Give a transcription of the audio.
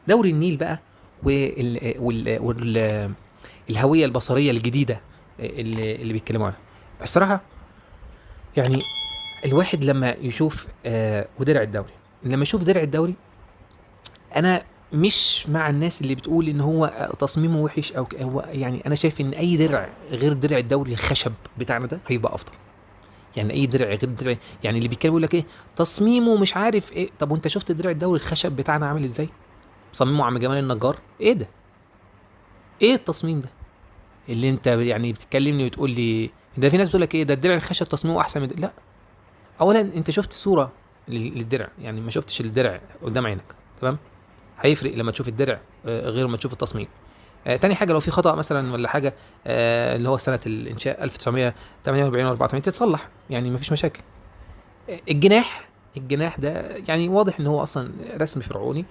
دوري النيل بقى والهويه البصريه الجديده اللي بيتكلموا عنها. الصراحه يعني الواحد لما يشوف ودرع الدوري، لما يشوف درع الدوري، انا مش مع الناس اللي بتقول ان هو تصميمه وحش هو يعني انا شايف ان اي درع غير درع الدوري الخشب بتاعنا ده هيبقى افضل. يعني اي درع غير درع، يعني اللي بيتكلم يقول لك ايه تصميمه مش عارف ايه، طب وانت شفت درع الدوري الخشب بتاعنا عامل ازاي؟ صممه عم جمال النجار، ايه ده؟ ايه التصميم ده اللي انت يعني بتكلمني وتقول لي؟ ده في ناس بتقول لك ايه ده الدرع الخشب تصميمه احسن من ده. لا، اولا انت شفت صوره للدرع، يعني ما شفتش الدرع قدام عينك، تمام؟ هيفرق لما تشوف الدرع غير ما تشوف التصميم. تاني حاجه لو في خطا مثلا ولا حاجه، اللي هو سنه الانشاء 1948 و 84 تتصلح، يعني مفيش مشاكل. الجناح ده يعني واضح ان هو اصلا رسم فرعوني،